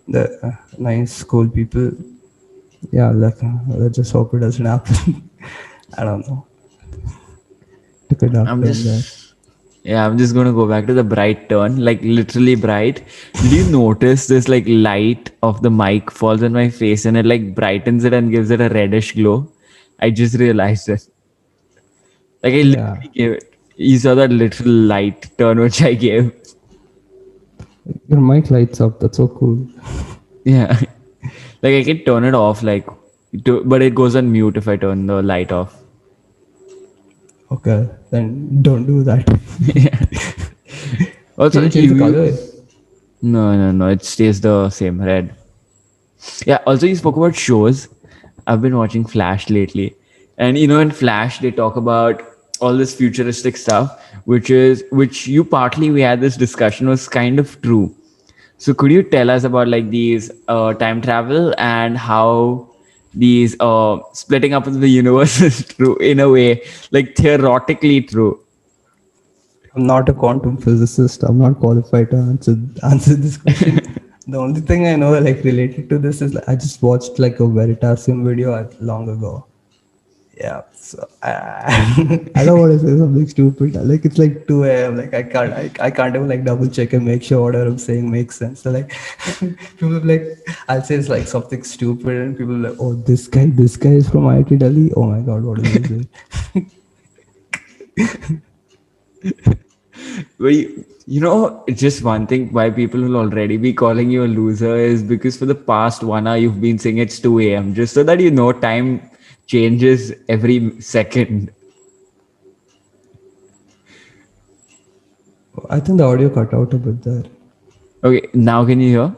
They're nice, cool people. Yeah, like let's just hope it doesn't happen. I don't know. Took a dark I'm turn there. just Yeah, I'm just gonna go back to the bright turn, like literally bright. Did you notice this like light of the mic falls on my face and it like brightens it and gives it a reddish glow? I just realized it. Like I Yeah, literally gave it. You saw that little light turn which I gave. your mic lights up. That's so cool. Yeah. Like I can turn it off but it goes on mute if I turn the light off. Okay, then don't do that. Yeah. Can Also, you change the color? no, it stays the same red. Yeah. Also, you spoke about shows. I've been watching Flash lately, and you know, in Flash, they talk about all this futuristic stuff, which you partly we had this discussion was kind of true. So, could you tell us about like these time travel and how these splitting up of the universe is true in a way, like theoretically true? I'm not a quantum physicist. I'm not qualified to answer this question. The only thing I know like related to this is like, I just watched like a Veritasium video long ago. Yeah, so I don't want to say something stupid. Like it's like 2 a.m. Like I can't even like double check and make sure whatever I'm saying makes sense. So like people are like I'll say it's like something stupid and people are like, oh this guy is from IIT Delhi. Oh my god, what did he say? Well, you know, just one thing why people will already be calling you a loser is because for the past 1 hour you've been saying it's 2 a.m. just so that you know time changes every second. I think the audio cut out a bit there. Okay, now can you hear?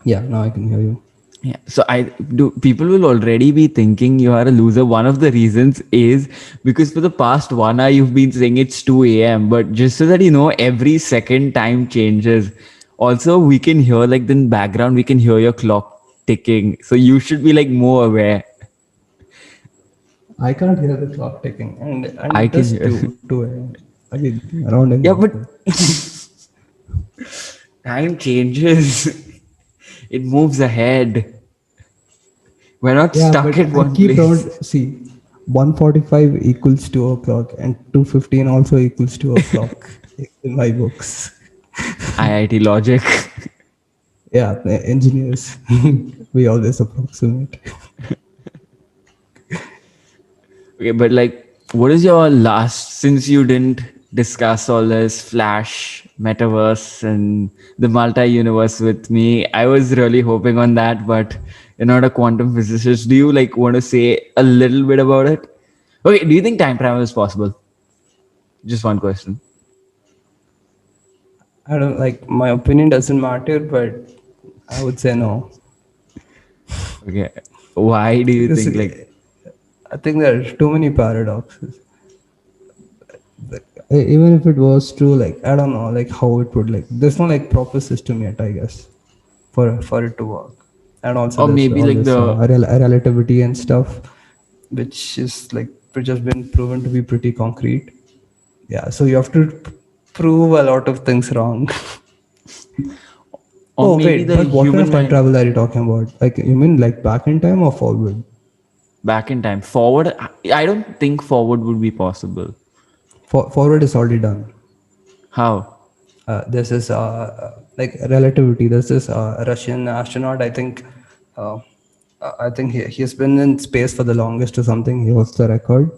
Yeah, now I can hear you. Yeah. So I do. People will already be thinking you are a loser. One of the reasons is because for the past 1 hour you've been saying it's 2 a.m. But just so that you know, every second time changes. Also, we can hear like the background. We can hear your clock ticking. So you should be like more aware. I can't hear the clock ticking, and I it can is hear. 2 a.m. I mean, around Yeah, anyway. but But time changes. It moves ahead. We're not yeah, stuck but at I one keep place. around. See, 1:45 equals 2 o'clock, and 2:15 also equals 2 o'clock in my books. IIT logic. Yeah, the engineers, we always approximate. Okay, but like, what is your last, since you didn't discuss all this Flash, Metaverse, and the multi universe with me? I was really hoping on that, but you're not a quantum physicist. Do you like want to say a little bit about it? Okay, do you think time travel is possible? Just one question. I don't like my opinion doesn't matter, but I would say no Okay, why do you because think like, I think there are too many paradoxes. Even if it was true, like I don't know, like how it would like. There's no like proper system yet, I guess, for it to work. And also or there's maybe all like this the, relativity and stuff, which has been proven to be pretty concrete. Yeah, so you have to prove a lot of things wrong. or Oh maybe wait, the but what kind human of time mind travel are you talking about? Like you mean like back in time or forward? back in time, forward. I don't think forward would be possible. Forward is already done. How? This is like relativity. There's this Russian astronaut. Uh, I think he's been in space for the longest or something. He holds the record.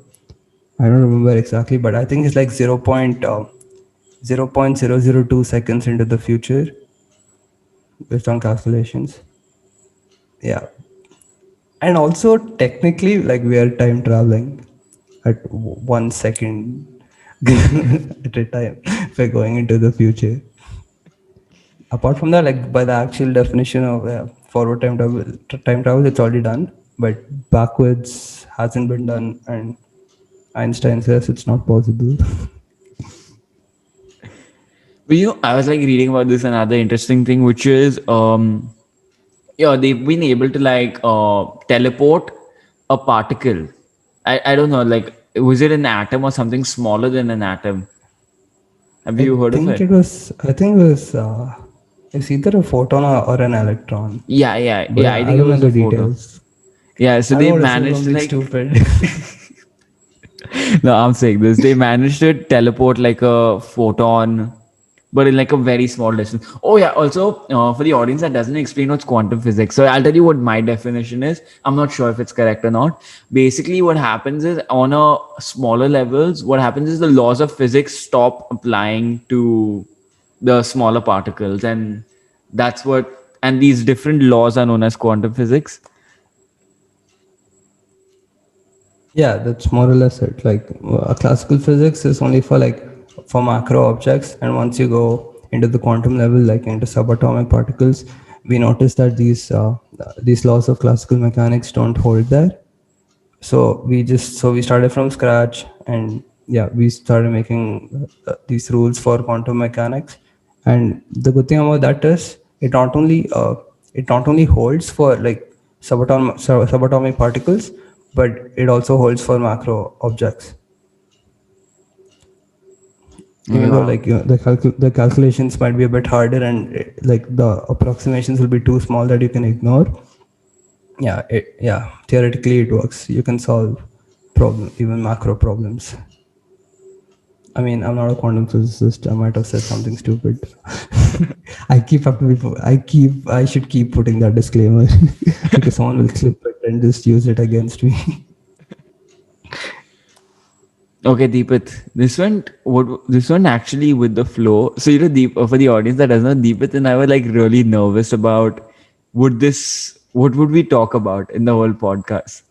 I don't remember exactly, but I think it's like 0.002 seconds into the future based on calculations. Yeah, and also technically, like we are time traveling at 1 second at a time. We're going into the future. Apart from that, like by the actual definition of forward time travel, it's already done, but backwards hasn't been done, and Einstein says it's not possible. But you know, I was like reading about this another interesting thing, which is yeah, they've been able to like teleport a particle. I don't know, like was it an atom or something smaller than an atom? Have you heard of it? I think it was it's either a photon or an electron, Yeah, yeah, but yeah. I I think it don't know was a the photo. details. Yeah, so I don't they want to say managed to something like stupid. no, I'm saying this. They managed to teleport like a photon, but in like a very small distance. Oh yeah. Also, for the audience that doesn't explain what's quantum physics, so I'll tell you what my definition is. I'm not sure if it's correct or not. Basically, what happens is on a smaller levels, what happens is the laws of physics stop applying to the smaller particles, and that's what. And these different laws are known as quantum physics. Yeah, that's more or less it. Like classical physics is only for like for macro objects, and once you go into the quantum level, like into subatomic particles, we notice that these laws of classical mechanics don't hold there. So we started from scratch, and yeah, we started making these rules for quantum mechanics. And the good thing about that is it not only holds for like subatomic particles, but it also holds for macro objects. Even though Yeah. like the calculations might be a bit harder, and like the approximations will be too small that you can ignore. Yeah, theoretically it works. You can solve even macro problems. I mean, I'm not a quantum physicist. I might have said something stupid. I should keep putting that disclaimer because someone will clip it and just use it against me. Okay, Deepit, this went actually with the flow. So you know, for the audience that doesn't know, Deepit and I were like really nervous about what would we talk about in the whole podcast,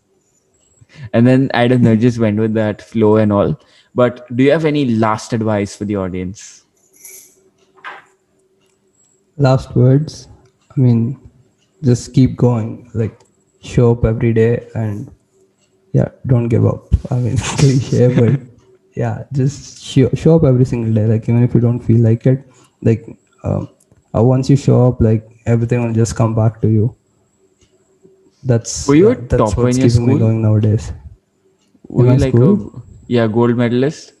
and then I don't know, just went with that flow and all. But do you have any last advice for the audience? Last words. I mean, just keep going. Like, show up every day and yeah, don't give up. I mean, cliche, but yeah, just show up every single day. Like, even if you don't feel like it, like, once you show up, like, everything will just come back to you. Were That's you a that's topper in what's your keeping me school? going nowadays. In Were my you like a school, gold medalist?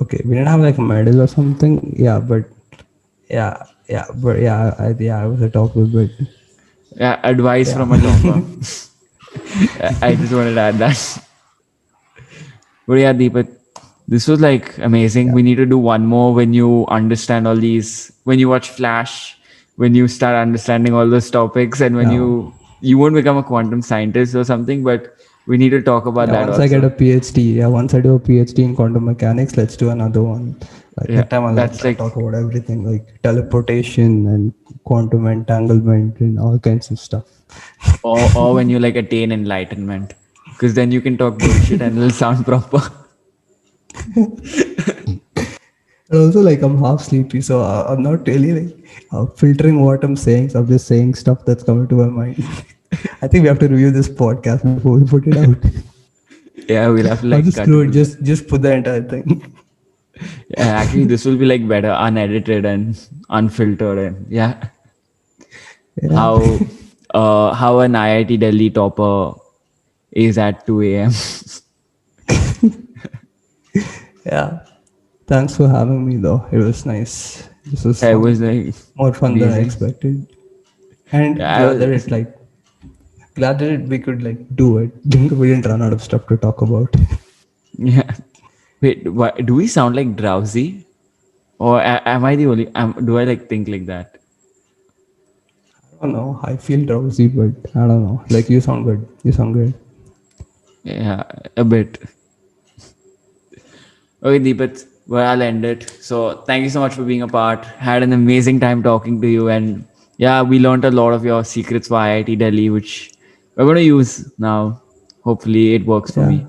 okay, we didn't have like a medal or something. Yeah, but I was a topper, but Yeah, advice yeah. from a topper. I just wanted to add that. But yeah, Deepak, this was like amazing. Yeah. We need to do one more when you understand all these, when you watch Flash, when you start understanding all those topics, and when Yeah. you won't become a quantum scientist or something, but we need to talk about Yeah, that once I get also. a PhD, once I do a PhD in quantum mechanics, let's do another one. Like Yeah, that time, that's I'll like, talk about everything, like teleportation and quantum entanglement and all kinds of stuff. or when you like attain enlightenment, because then you can talk bullshit and it'll sound proper. And also, like I'm half sleepy, so I'm not really like filtering what I'm saying. So I'm just saying stuff that's coming to my mind. I think we have to review this podcast before we put it out. Yeah, we'll have to I'll like just cut screw it it. with that. Just put the entire thing. Yeah, actually, this will be like better, unedited and unfiltered, and yeah. Yeah. How an IIT Delhi topper is at 2 a.m. Yeah. Thanks for having me, though. It was nice. This was It was fun. like More fun than I amazing. expected. And Yeah, glad that we could like do it. We didn't run out of stuff to talk about. yeah. Wait, do we sound like drowsy, or am I the only? Do I like think like that? I don't know. I feel drowsy, but I don't know. Like you sound good. You sound great. Yeah, a bit. Okay, Deepat, well, I'll end it. So, thank you so much for being a part. Had an amazing time talking to you, and yeah, we learned a lot of your secrets for IIT Delhi, which we're going to use now. Hopefully, it works for Yeah. me.